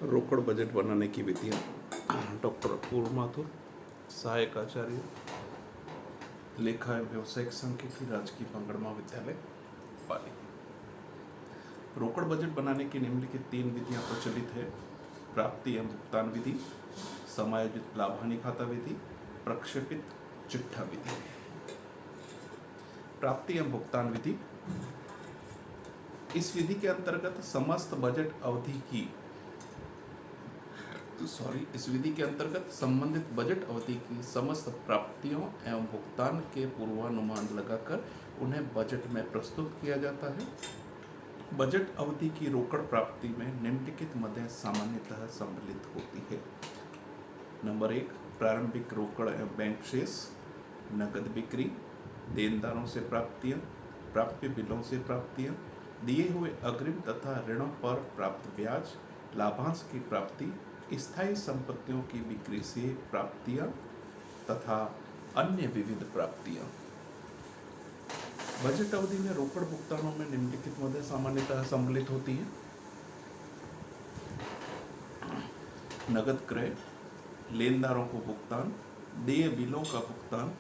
रोकड़ बजट बनाने की विधियाँ। डॉक्टर पूर्व माथुर, सहायक आचार्य, लेखा एवं व्यावसायिक सांख्यिकी, राजकीय पांगड़ महाविद्यालय, पाली। रोकड़ बजट बनाने की निम्नलिखित 3 विधियाँ प्रचलित है। प्राप्ति एवं भुगतान विधि, समायोजित लाभ हानि खाता विधि, प्रक्षेपित चिट्ठा विधि। प्राप्ति एवं भुगतान विधि, इस विधि के अंतर्गत समस्त बजट अवधि की इस विधि के अंतर्गत संबंधित बजट अवधि की समस्त प्राप्तियों एवं भुगतान के पूर्वानुमान लगाकर उन्हें बजट में प्रस्तुत किया जाता है। बजट अवधि की रोकड़ प्राप्ति में निम्नलिखित मदें सामान्यतः सम्मिलित होती है। नंबर 1, प्रारंभिक रोकड़ एवं बैंक शेष, नकद बिक्री, देनदारों से प्राप्तियां, प्राप्य बिलों से प्राप्तियां, दिए हुए अग्रिम तथा ऋणों पर प्राप्त ब्याज, लाभांश की प्राप्ति, स्थायी संपत्तियों की बिक्री से प्राप्तियां तथा अन्य विविध प्राप्तियां। बजट अवधि में रोकड़ भुगतानों में निम्नलिखित मदें सामान्यतः सम्मिलित होती हैं। नगद क्रय, लेनदारों को भुगतान, देय बिलों का भुगतान,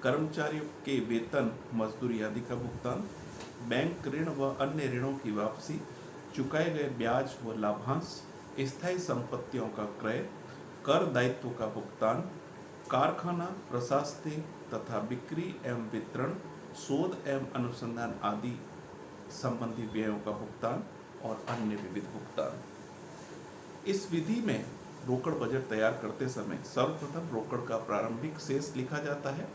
कर्मचारियों के वेतन मजदूरी आदि का भुगतान, बैंक ऋण व अन्य ऋणों की वापसी, चुकाए गए ब्याज व लाभांश, स्थायी संपत्तियों का क्रय, कर दायित्व का भुगतान, कारखाना प्रशास्ति तथा बिक्री एवं वितरण, शोध एवं अनुसंधान आदि संबंधी व्ययों का भुगतान और अन्य विविध भुगतान। इस विधि में रोकड़ बजट तैयार करते समय सर्वप्रथम रोकड़ का प्रारंभिक शेष लिखा जाता है।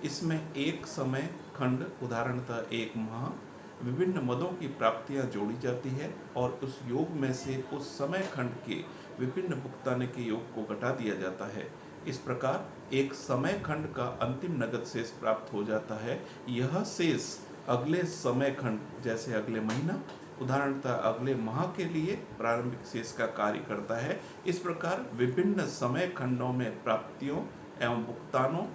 इसमें एक समय खंड, उदाहरणतः 1 माह, विभिन्न मदों की प्राप्तियां जोड़ी जाती है और उस योग में से उस समय खंड के विभिन्न भुगतान के योग को घटा दिया जाता है। इस प्रकार एक समय खंड का अंतिम नगद शेष प्राप्त हो जाता है। यह शेष अगले समय खंड, जैसे अगले महीना, उदाहरणतः अगले माह के लिए प्रारंभिक शेष का कार्य करता है। इस प्रकार विभिन्न समय खंडों में प्राप्तियों एवं भुगतानों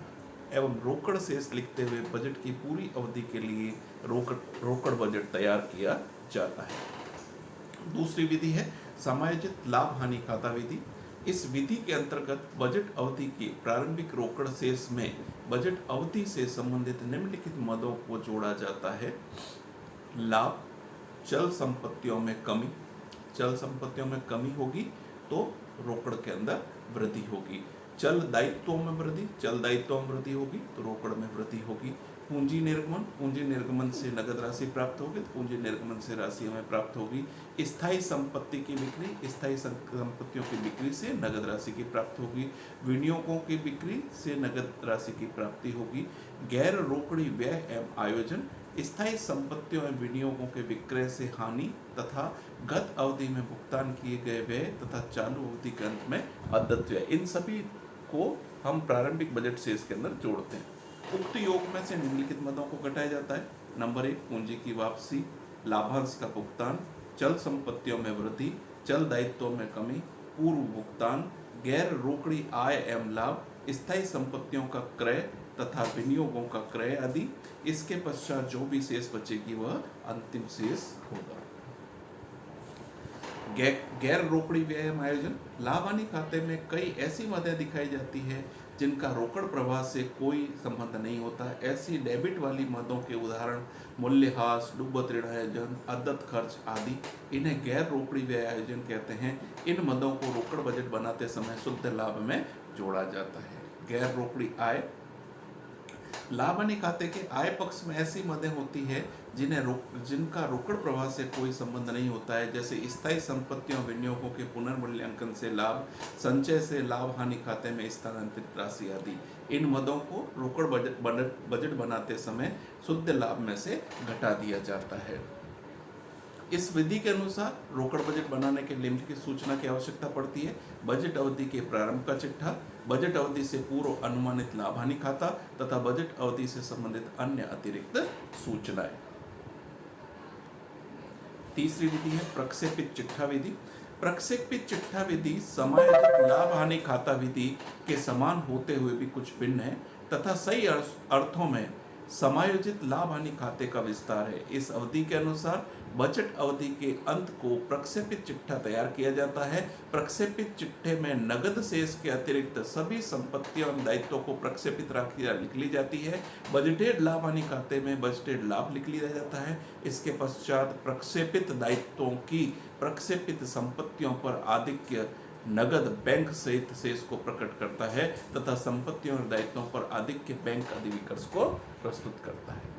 एवं रोकड़ शेष लिखते हुए बजट की पूरी अवधि के लिए रोकड़ बजट तैयार किया जाता है। दूसरी विधि है समायोजित लाभ हानि खाता विधि। इस विधि के अंतर्गत बजट अवधि के प्रारंभिक रोकड़ शेष में बजट अवधि से संबंधित निम्नलिखित मदों को जोड़ा जाता है। लाभ, चल संपत्तियों में कमी, चल संपत्तियों में कमी होगी तो रोकड़ के अंदर वृद्धि होगी। चल दायित्वों में वृद्धि, चल दायित्वों में वृद्धि होगी तो रोकड़ में वृद्धि होगी। पूंजी निर्गमन, पूंजी निर्गमन से नगद राशि प्राप्त होगी तो पूंजी निर्गमन से राशि हमें प्राप्त होगी। स्थायी संपत्ति की बिक्री, स्थायी संपत्तियों की बिक्री से नगद राशि की प्राप्ति होगी। विनियोगों की बिक्री से नगद राशि की प्राप्ति होगी। गैर रोकड़ी व्यय एवं आयोजन, स्थायी संपत्तियों एवं विनियोगों के विक्रय से हानि तथा गत अवधि में भुगतान किए गए व्यय तथा चालू अवधि के अंत में अदत्त व्यय, इन सभी को हम प्रारंभिक बजट शेष के अंदर जोड़ते हैं। उक्त योग में से निम्नलिखित मदों को घटाया जाता है। नंबर 1, पूंजी की वापसी, लाभांश का भुगतान, चल संपत्तियों में वृद्धि, चल दायित्वों में कमी, पूर्व भुगतान, गैर रोकड़ी आय एवं लाभ, स्थायी संपत्तियों का क्रय तथा विनियोगों का क्रय आदि। इसके पश्चात जो भी शेष बचेगी वह अंतिम शेष होगा। गैर रोकड़ी व्यय आयोजन, लाभ हानि खाते में कई ऐसी मदें दिखाई जाती है जिनका रोकड़ प्रवाह से कोई संबंध नहीं होता। ऐसी डेबिट वाली मदों के उदाहरण मूल्यह्रास, डूबत ऋण आयोजन, अदत्त खर्च आदि, इन्हें गैर रोकड़ी व्यय आयोजन कहते हैं। इन मदों को रोकड़ बजट बनाते समय शुद्ध लाभ में जोड़ा जाता है। गैर रोकड़ी आय, लाभ हानि खाते के आय पक्ष में ऐसी मदें होती है जिनका रोकड़ प्रवाह से कोई संबंध नहीं होता है, जैसे स्थायी संपत्तियों विनियोगों के पुनर्मूल्यांकन से लाभ, संचय से लाभ हानि खाते में स्थानांतरित राशि आदि। इन मदों को रोकड़ बजट बनाते समय शुद्ध लाभ में से घटा दिया जाता है। इस विधि के अनुसार रोकड़ बजट बनाने के लिए निम्नलिखित सूचना की आवश्यकता पड़ती है। बजट अवधि के प्रारंभ का चिट्ठा, बजट अवधि से पूर्व अनुमानित लाभ हानि खाता तथा बजट अवधि से संबंधित अन्य अतिरिक्त सूचनाएं। तीसरी विधि है प्रक्षेपित चिट्ठा विधि। प्रक्षेपित चिट्ठा विधि समायोजित लाभ हानि खाता विधि के समान होते हुए भी कुछ भिन्न है तथा सही अर्थों में समायोजित लाभ हानि खाते का विस्तार है। इस अवधि के अनुसार बजट अवधि के अंत को प्रक्षेपित चिट्ठा तैयार किया जाता है। प्रक्षेपित चिट्ठे में नगद शेष के अतिरिक्त सभी संपत्तियों और दायित्वों को प्रक्षेपित राशि लिख ली जाती है। बजटेड लाभ हानि खाते में बजटेड लाभ लिख लिया जाता है। इसके पश्चात प्रक्षेपित दायित्वों की प्रक्षेपित संपत्तियों पर आधिक्य नगद बैंक सहित शेष को प्रकट करता है तथा संपत्तियों और दायित्वों पर आधिक्य बैंक अधिविकर्ष को प्रस्तुत करता है।